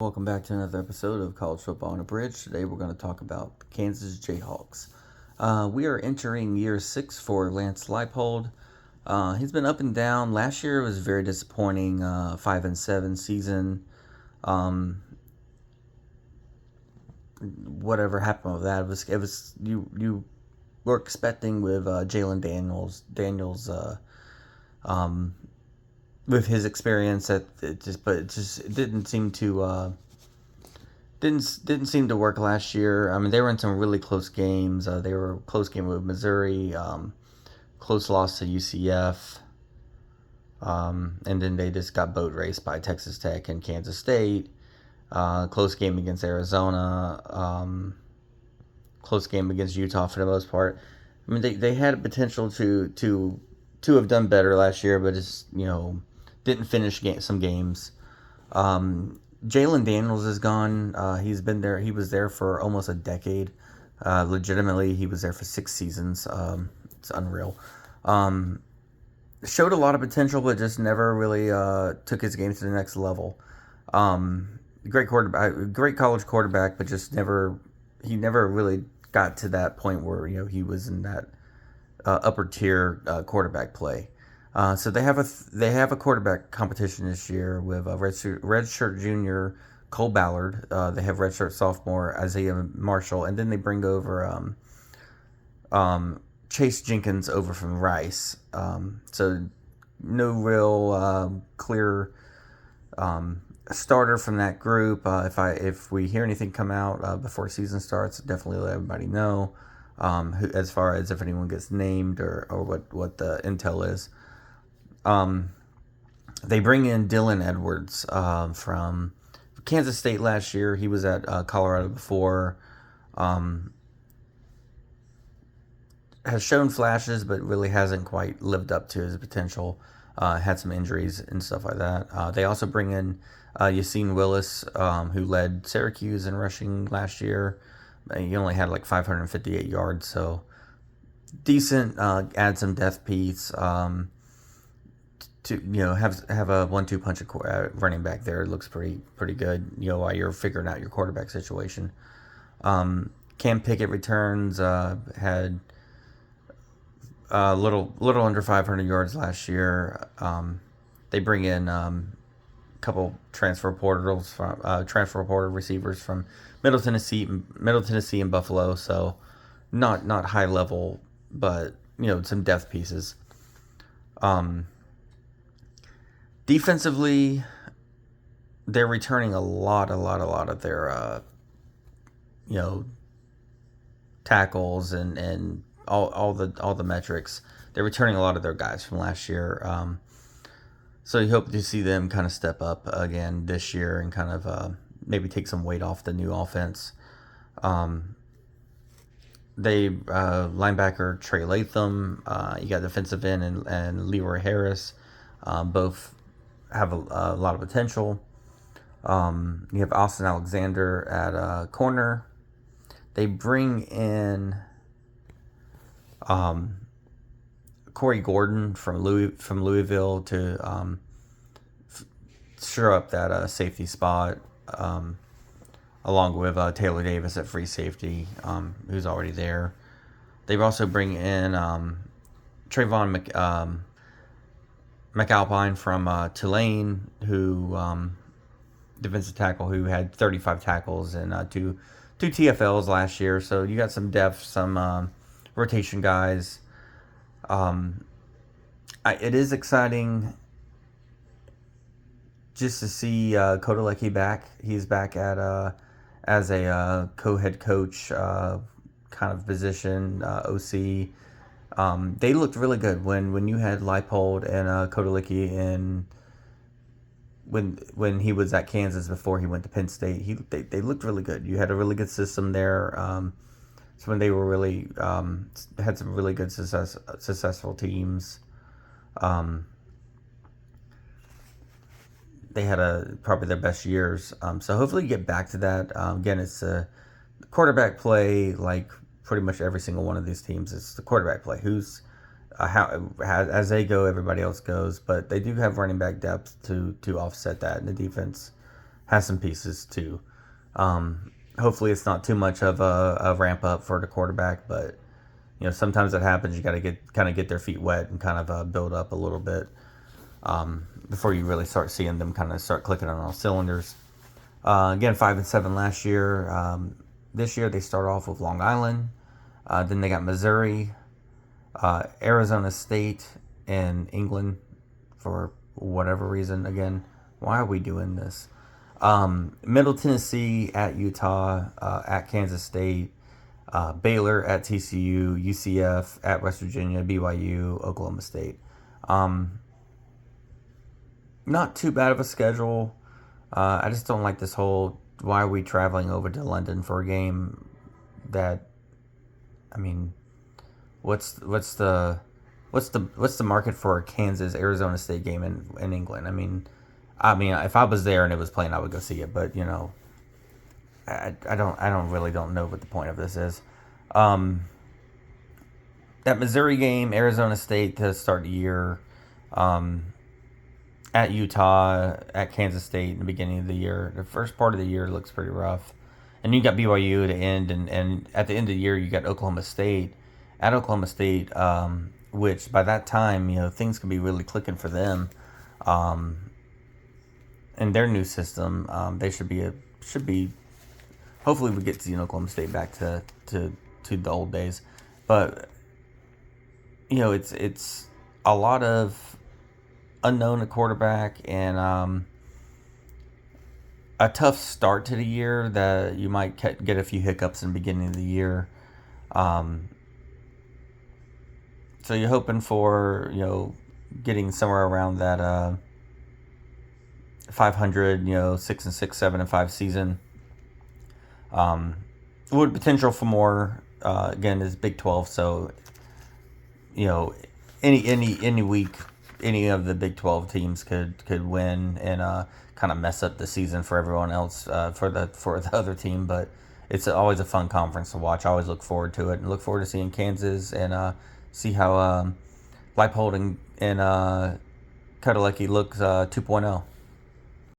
Welcome back to another episode of College Football on a Bridge. Today we're going to talk about the Kansas Jayhawks. We are entering year 6 for Lance Leipold. He's been up and down. Last year was very disappointing, 5-7 season. Whatever happened with that, it was you were expecting with Jalen Daniels with his experience it didn't seem to didn't seem to work last year. I mean, they were in some really close games. They were a close game with Missouri, close loss to UCF, and then they just got boat raced by Texas Tech and Kansas State. Close game against Arizona. Close game against Utah for the most part. I mean, they had potential to have done better last year, but it's didn't finish some games. Jalen Daniels is gone. He's been there. He was there for almost a decade. Legitimately, he was there for 6 seasons. It's unreal. Showed a lot of potential, but just never really took his game to the next level. Great quarterback, great college quarterback, but just he never really got to that point where he was in that upper tier quarterback play. So they have a quarterback competition this year with redshirt junior Cole Ballard. They have redshirt sophomore Isaiah Marshall, and then they bring over Chase Jenkins over from Rice. So no real clear starter from that group. If we hear anything come out before season starts, definitely let everybody know. As far as if anyone gets named or what the intel is. They bring in Dylan Edwards from Kansas State last year. He was at Colorado before. Has shown flashes, but really hasn't quite lived up to his potential. Had some injuries and stuff like that. They also bring in Yassine Willis, who led Syracuse in rushing last year. He only had like 558 yards, so decent. Add some depth piece. To have a 1-2 punch running back there. It looks pretty good. While you're figuring out your quarterback situation. Cam Pickett returns. Had a little under 500 yards last year. They bring in a couple transfer portal receivers from Middle Tennessee and Buffalo. So not high level, but some depth pieces. Defensively, they're returning a lot of their tackles and all the metrics. They're returning a lot of their guys from last year. So you hope to see them kind of step up again this year and kind of maybe take some weight off the new offense. They linebacker Trey Latham, you got defensive end and Leroy Harris, both have a lot of potential. You have Austin Alexander at corner. They bring in Corey Gordon from Louisville to stir up that safety spot, along with Taylor Davis at free safety, who's already there. They also bring in Trayvon McAlpine from Tulane, who defensive tackle who had 35 tackles and two TFLs last year. So you got some depth, some rotation guys. It is exciting just to see Kodalecki back. He's back at as a co-head coach kind of position, OC. They looked really good when you had Leipold and Kodalecki and when he was at Kansas before he went to Penn State. They looked really good. You had a really good system there. So when they were really had some really good successful teams. They had probably their best years. So hopefully you get back to that. Again, it's a quarterback play like pretty much every single one of these teams. It's the quarterback play. Who's as they go, everybody else goes. But they do have running back depth to offset that, and the defense has some pieces too. Hopefully, it's not too much of a ramp up for the quarterback, but sometimes it happens. You got to get their feet wet and kind of build up a little bit before you really start seeing them kind of start clicking on all cylinders. Again, 5-7 last year. This year they start off with Long Island. Then they got Missouri, Arizona State, and England for whatever reason. Again, why are we doing this? Middle Tennessee at Utah, at Kansas State, Baylor at TCU, UCF at West Virginia, BYU, Oklahoma State. Not too bad of a schedule. I just don't like this whole, why are we traveling over to London for a game that, I mean, what's the market for a Kansas Arizona State game in England? I mean, if I was there and it was playing, I would go see it. But I don't know what the point of this is. That Missouri game, Arizona State to start the year, at Utah, at Kansas State in the beginning of the year. The first part of the year looks pretty rough, and you got BYU to end, and at the end of the year you got Oklahoma State at Oklahoma State, which by that time things could be really clicking for them. In their new system, they should be. Hopefully, we get to see Oklahoma State back to the old days, but it's a lot of unknown at quarterback and a tough start to the year that you might get a few hiccups in the beginning of the year. So you're hoping for getting somewhere around that 500, 6-6, 7-5 season. Would potential for more. Again, is Big 12, so any week, any of the Big 12 teams could win and kind of mess up the season for everyone else, for the other team. But it's always a fun conference to watch. I always look forward to it and look forward to seeing Kansas and see how Leipold and Kudelecki looks 2.0.